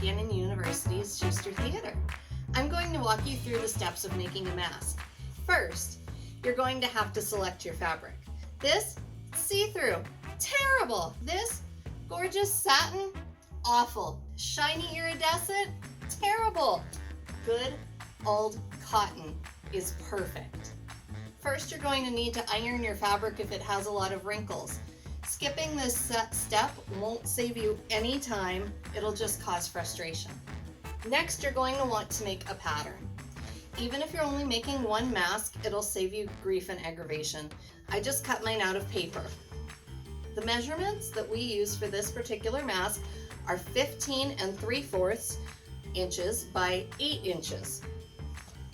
Gannon University's Schuster Theater. I'm going to walk you through the steps of making a mask. First, you're going to have to select your fabric. This, see-through, terrible. This, gorgeous satin, awful. Shiny iridescent, terrible. Good old cotton is perfect. First, you're going to need to iron your fabric if it has a lot of wrinkles. Skipping this step won't save you any time, it'll just cause frustration. Next, you're going to want to make a pattern. Even if you're only making one mask, it'll save you grief and aggravation. I just cut mine out of paper. The measurements that we use for this particular mask are 15 3/4 inches by 8 inches.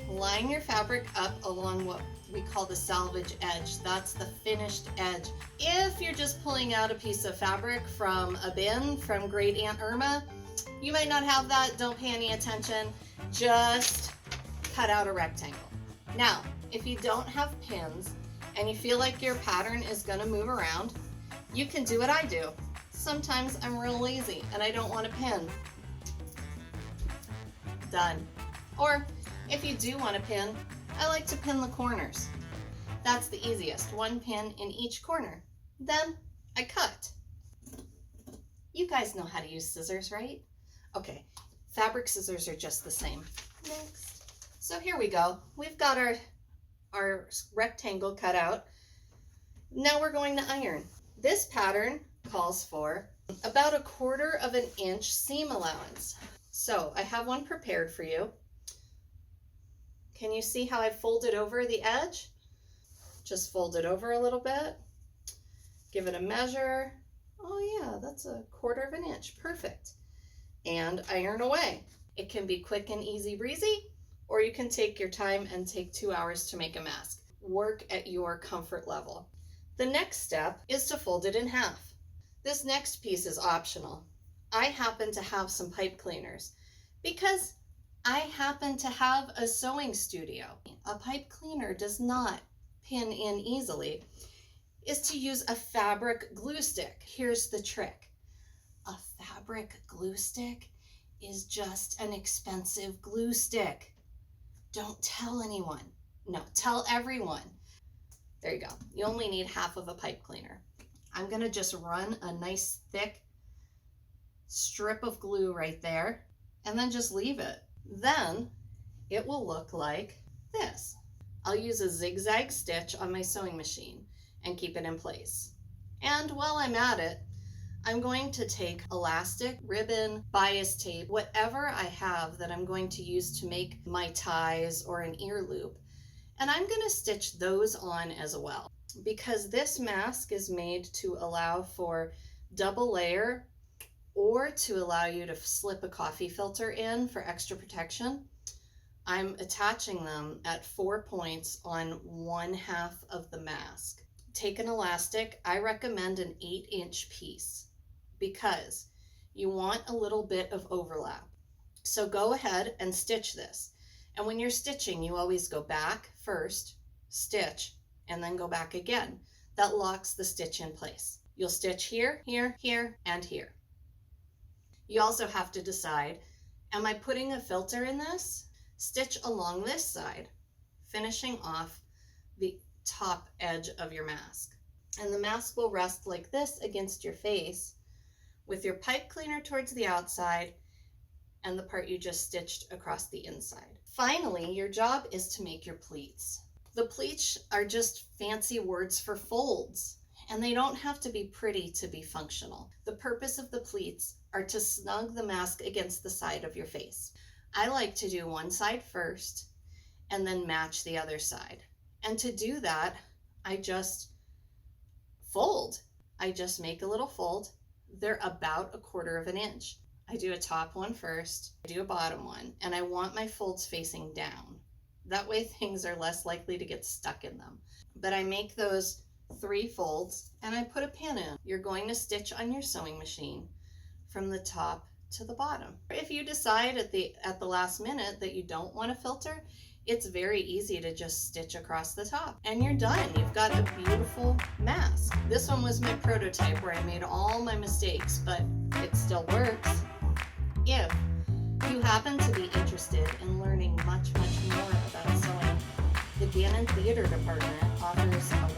Line your fabric up along what we call the salvage edge. That's the finished edge. If you're just pulling out a piece of fabric from a bin from Great Aunt Irma, you might not have that. Don't pay any attention. Just cut out a rectangle. Now, if you don't have pins and you feel like your pattern is going to move around, you can do what I do. Sometimes I'm real lazy and I don't want a pin. Done. Or if you do want a pin, I like to pin the corners. That's the easiest, one pin in each corner. Then I cut. You guys know how to use scissors, right? Okay, fabric scissors are just the same. Next. So here we go. We've got our rectangle cut out. Now we're going to iron. This pattern calls for about 1/4 inch seam allowance. So I have one prepared for you. Can you see how I folded over the edge? Just fold it over a little bit. Give it a measure. Oh yeah, that's 1/4 inch. Perfect. And iron away. It can be quick and easy breezy, or you can take your time and take 2 hours to make a mask. Work at your comfort level. The next step is to fold it in half. This next piece is optional. I happen to have some pipe cleaners because I happen to have a sewing studio. A pipe cleaner does not pin in easily, is to use a fabric glue stick. Here's the trick. A fabric glue stick is just an expensive glue stick. Don't tell anyone. No, tell everyone. There you go. You only need half of a pipe cleaner. I'm gonna just run a nice thick strip of glue right there and then just leave it. Then it will look like this. I'll use a zigzag stitch on my sewing machine and keep it in place. And while I'm at it, I'm going to take elastic, ribbon, bias tape, whatever I have that I'm going to use to make my ties or an ear loop, and I'm going to stitch those on as well. Because this mask is made to allow for double layer or to allow you to slip a coffee filter in for extra protection, I'm attaching them at 4 points on 1/2 of the mask. Take an elastic. I recommend an 8-inch piece because you want a little bit of overlap. So go ahead and stitch this. And when you're stitching, you always go back first, stitch, and then go back again. That locks the stitch in place. You'll stitch here, here, here, and here. You also have to decide, am I putting a filter in this? Stitch along this side, finishing off the top edge of your mask. And the mask will rest like this against your face with your pipe cleaner towards the outside and the part you just stitched across the inside. Finally, your job is to make your pleats. The pleats are just fancy words for folds, and they don't have to be pretty to be functional. The purpose of the pleats are to snug the mask against the side of your face. I like to do one side first and then match the other side. And to do that, I just fold. I just make a little fold. They're about 1/4 inch. I do a top one first, I do a bottom one, and I want my folds facing down. That way things are less likely to get stuck in them. But I make those 3 folds and I put a pin in. You're going to stitch on your sewing machine from the top to the bottom. If you decide at the last minute that you don't want a filter, it's very easy to just stitch across the top and you're done. You've got a beautiful mask. This one was my prototype where I made all my mistakes, but it still works. If happen to be interested in learning much more about sewing, the Gannon Theater Department offers a